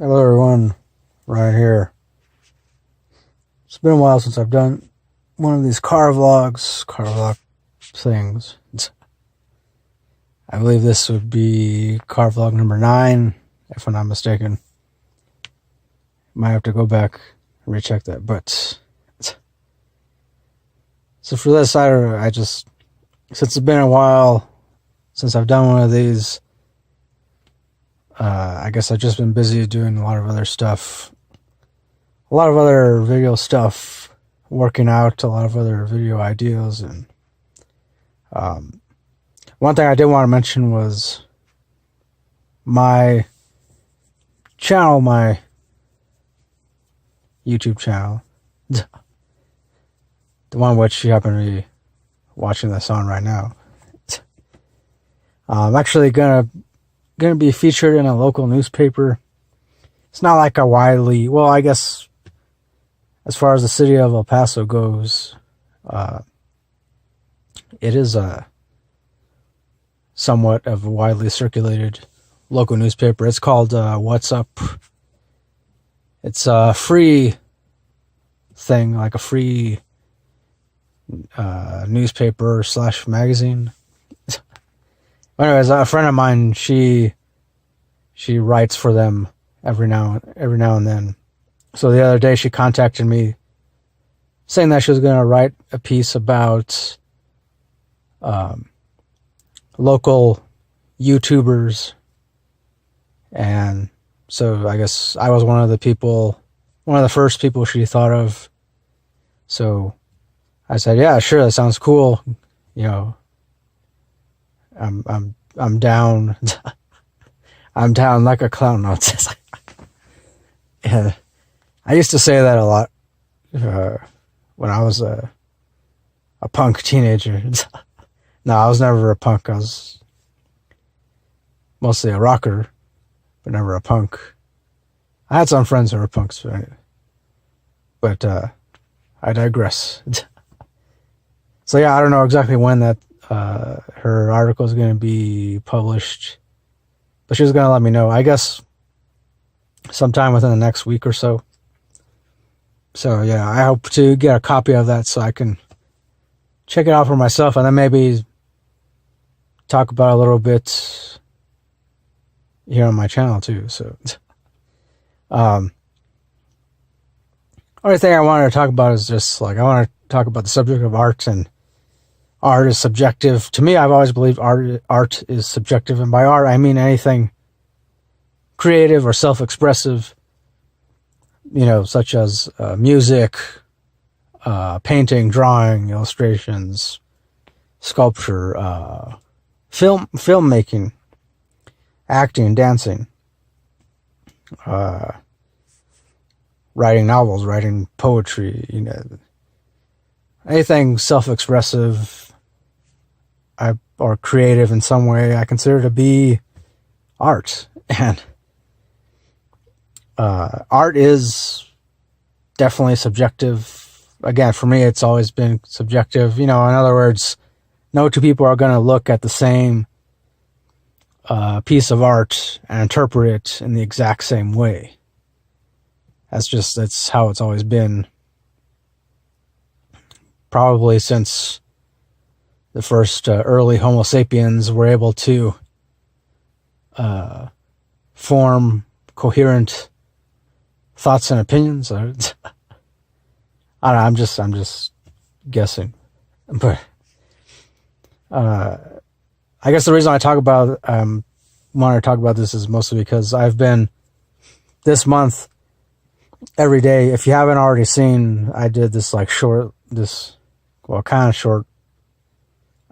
Hello everyone, Ryan here. It's been a while since I've done one of these car vlog things. I believe this would be car vlog number 9, if I'm not mistaken. Might have to go back and recheck that, but so for this, since it's been a while since I've done one of these, I guess I've just been busy doing a lot of other stuff. A lot of other video stuff, working out, a lot of other video ideas. And one thing I did want to mention was my channel, my YouTube channel, the one which you happen to be watching this on right now. I'm actually gonna be featured in a local newspaper. It's not like a widely, well, I guess as far as the city of El Paso goes, it is a somewhat of a widely circulated local newspaper. It's called What's Up. It's a free thing, like a free newspaper / magazine. Anyways, a friend of mine, she writes for them every now and then. So the other day she contacted me saying that she was going to write a piece about local YouTubers. And so I guess I was one of the first people she thought of. So I said, yeah, sure, that sounds cool. You know, I'm down. I'm down like a clown. No, yeah, I used to say that a lot when I was a punk teenager. No, I was never a punk. I was mostly a rocker, but never a punk. I had some friends who were punks, but I digress. So yeah, I don't know exactly when that her article is going to be published, but she was going to let me know, I guess sometime within the next week or so. So yeah, I hope to get a copy of that so I can check it out for myself, and then maybe talk about it a little bit here on my channel too. So only thing I wanted to talk about is just like, I want to talk about the subject of art. And art is subjective. To me, I've always believed art is subjective. And by art, I mean anything creative or self-expressive, you know, such as music, painting, drawing, illustrations, sculpture, filmmaking, acting, dancing, writing novels, writing poetry, you know, anything self-expressive or creative in some way, I consider to be art. And art is definitely subjective. Again, for me, it's always been subjective. You know, in other words, no two people are going to look at the same piece of art and interpret it in the exact same way. That's how it's always been. Probably since the first early Homo sapiens were able to form coherent thoughts and opinions. I don't know, I'm just guessing. But I guess the reason I want to talk about this is mostly because I've been this month every day. If you haven't already seen, I did this kind of short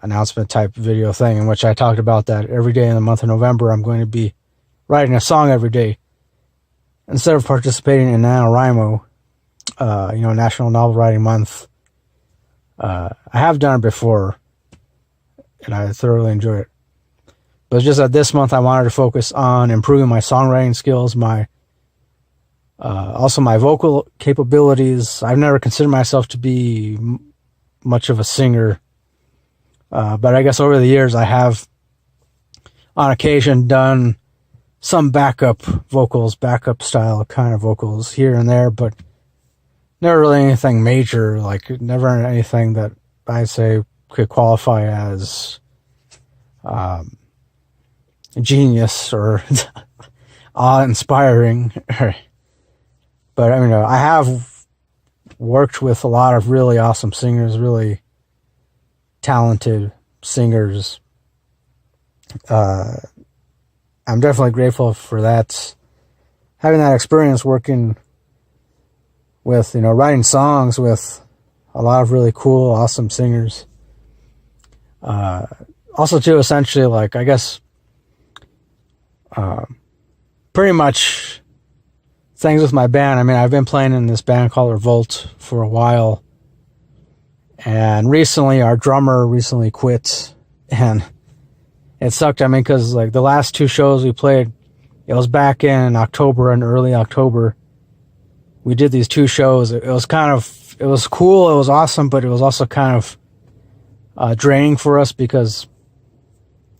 announcement type video thing in which I talked about that every day in the month of November I'm going to be writing a song every day instead of participating in NaNoWriMo, National Novel Writing Month. I have done it before and I thoroughly enjoy it, but it's just that this month I wanted to focus on improving my songwriting skills, also my vocal capabilities. I've never considered myself to be much of a singer, but I guess over the years I have on occasion done some backup vocals, backup style kind of vocals here and there, but never really anything major, like never anything that I say could qualify as genius or awe-inspiring. But I mean, I have worked with a lot of really awesome singers, really talented singers. I'm definitely grateful for that. Having that experience working with, writing songs with a lot of really cool, awesome singers. Also, too, essentially, like, I guess, pretty much things with my band. I mean, I've been playing in this band called Revolt for a while. And recently, our drummer recently quit. And it sucked. I mean, because, like, the last 2 shows we played, it was back in October and early October. We did these 2 shows. It was cool. It was awesome, but it was also kind of draining for us because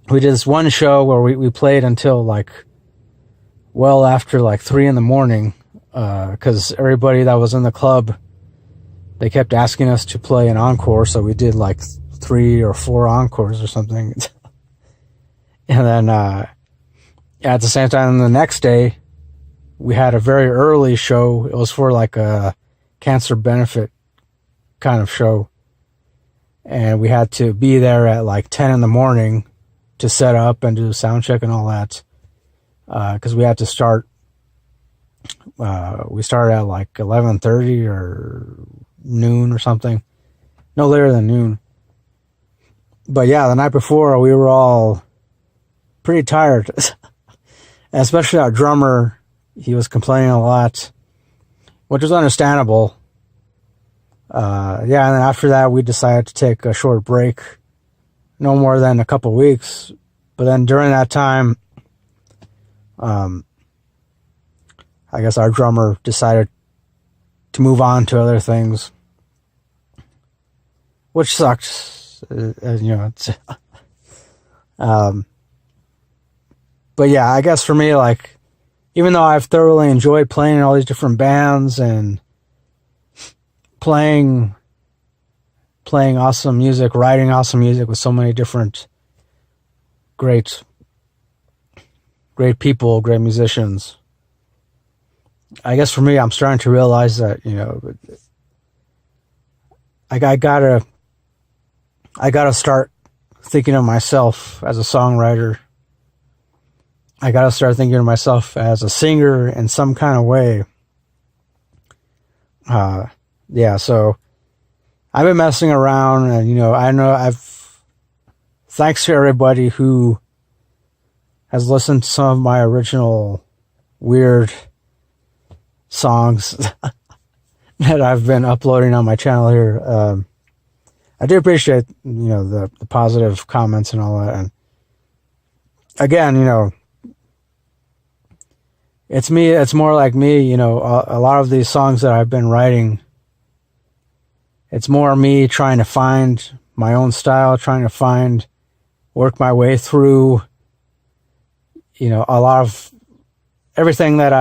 we did this one show where we played until like well after like 3 a.m, because everybody that was in the club, they kept asking us to play an encore, so we did like 3 or 4 encores or something. And then at the same time, the next day we had a very early show. It was for like a cancer benefit kind of show, and we had to be there at like 10 a.m. to set up and do sound check and all that, because we had to start. We started at like 11:30 or noon or something, no later than noon. But yeah, the night before we were all pretty tired, especially our drummer. He was complaining a lot, which was understandable. And then after that, we decided to take a short break, no more than a couple weeks. But then during that time, I guess our drummer decided to move on to other things, which sucked. But yeah, I guess for me, like, even though I've thoroughly enjoyed playing in all these different bands and playing awesome music, writing awesome music with so many different great people, great musicians, I guess for me, I'm starting to realize that, I gotta start thinking of myself as a songwriter. I gotta start thinking of myself as a singer in some kind of way. So I've been messing around, and I know thanks to everybody who has listened to some of my original weird songs that I've been uploading on my channel here. I do appreciate, the positive comments and all that. And again, it's more like me, a lot of these songs that I've been writing, it's more me trying to find my own style, trying to work my way through, a lot of everything that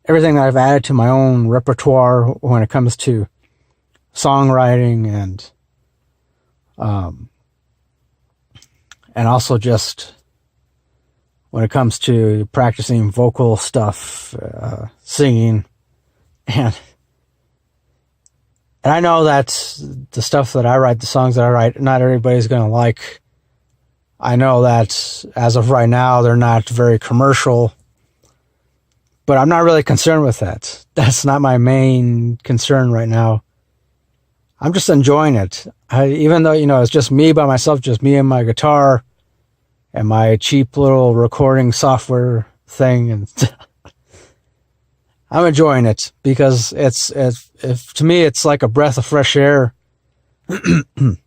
everything that I've added to my own repertoire when it comes to songwriting and also just when it comes to practicing vocal stuff, singing, and I know that the stuff that I write, the songs that I write, not everybody's going to like. I know that as of right now, they're not very commercial, but I'm not really concerned with that. That's not my main concern right now. I'm just enjoying it. Even though, it's just me by myself, just me and my guitar and my cheap little recording software thing, and I'm enjoying it because it's to me, it's like a breath of fresh air. Because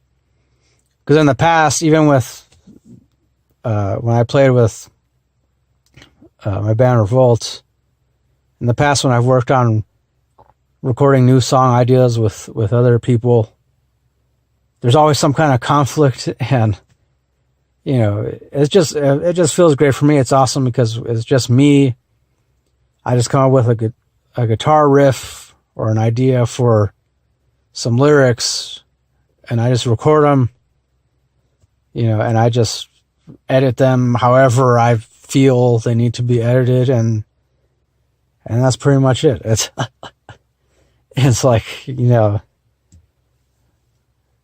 in the past, even with when I played with my band Revolt, in the past when I've worked on recording new song ideas with other people, there's always some kind of conflict, and it just feels great for me. It's awesome because it's just me. I just come up with a guitar riff or an idea for some lyrics, and I just record them, and I just edit them however I feel they need to be edited, and that's pretty much it. It's like,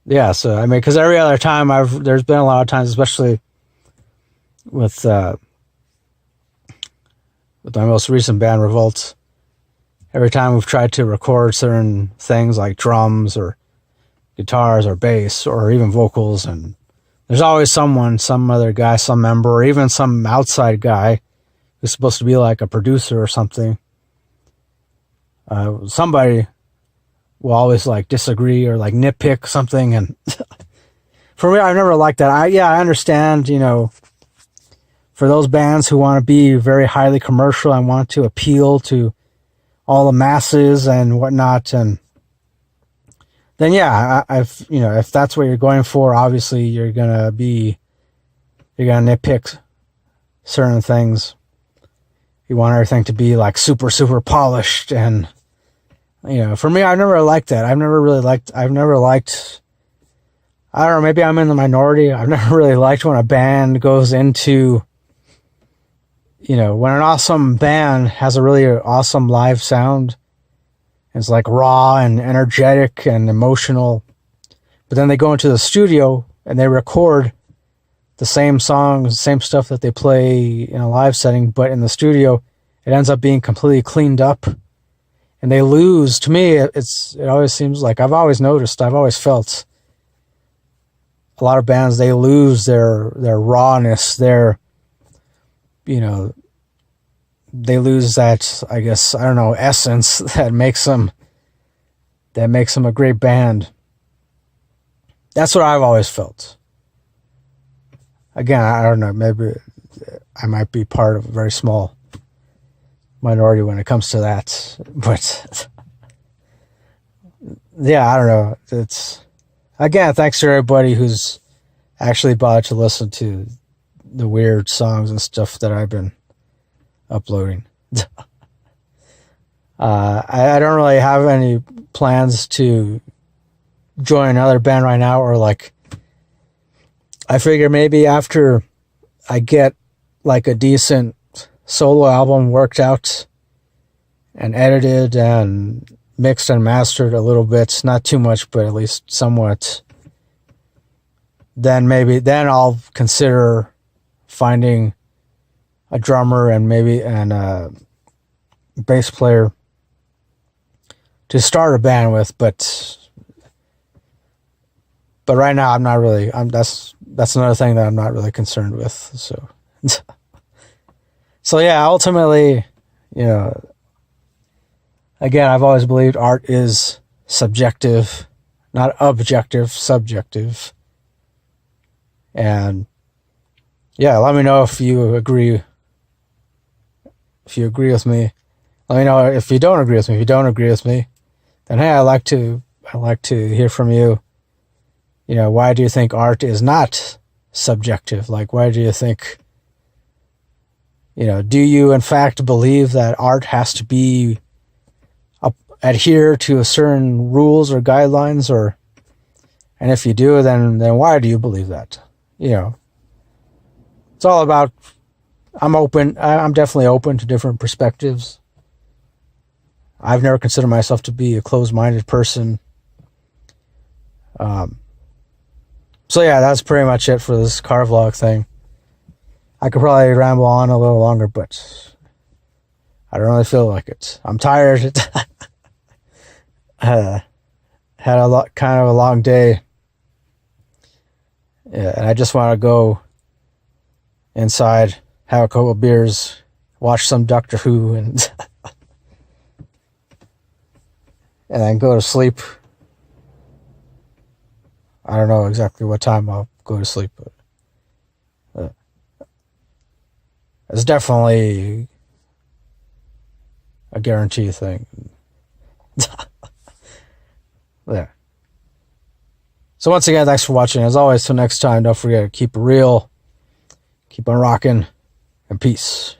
yeah. So I mean, because every other time there's been a lot of times, especially with my most recent band, Revolt. Every time we've tried to record certain things like drums or guitars or bass or even vocals, and there's always some other guy, some member, or even some outside guy who's supposed to be like a producer or something. Somebody will always like disagree or like nitpick something, and for me, I've never liked that. I understand, for those bands who want to be very highly commercial and want to appeal to all the masses and whatnot, and then if that's what you're going for, obviously you're gonna nitpick certain things. You want everything to be like super, super polished, and for me, I've never liked that. I've never liked, I don't know, maybe I'm in the minority. I've never really liked when a band goes into, when an awesome band has a really awesome live sound, it's like raw and energetic and emotional, but then they go into the studio and they record the same songs, same stuff that they play in a live setting, but in the studio, it ends up being completely cleaned up, and they lose. To me, it always seems like, I've always felt a lot of bands, they lose their rawness, they lose that, I guess, I don't know, essence that makes them a great band. That's what I've always felt. Again, I don't know, maybe I might be part of a very small minority when it comes to that, but yeah, I don't know. Again, thanks to everybody who's actually bothered to listen to the weird songs and stuff that I've been uploading. I don't really have any plans to join another band right now, or like, I figure maybe after I get like a decent solo album worked out and edited and mixed and mastered a little bit, not too much, but at least somewhat, then I'll consider finding a drummer and a bass player to start a band with, but right now I'm not really, that's another thing that I'm not really concerned with. So yeah, ultimately, again, I've always believed art is subjective, not objective, subjective. And yeah, let me know if you agree. If you agree with me, let me know if you don't agree with me. If you don't agree with me, then hey, I'd like to hear from you. Why do you think art is not subjective? Like, why do you think, do you in fact believe that art has to be adhere to a certain rules or guidelines, and if you do, then why do you believe that? It's all about, I'm definitely open to different perspectives. I've never considered myself to be a closed-minded person. So yeah, that's pretty much it for this car vlog thing. I could probably ramble on a little longer, but I don't really feel like it. I'm tired. Had kind of a long day. Yeah, and I just want to go inside, have a couple of beers, watch some Doctor Who, and then go to sleep. I don't know exactly what time I'll go to sleep, but it's definitely a guarantee thing. There. So once again, thanks for watching. As always, till next time, don't forget to keep it real, Keep on rocking, and peace.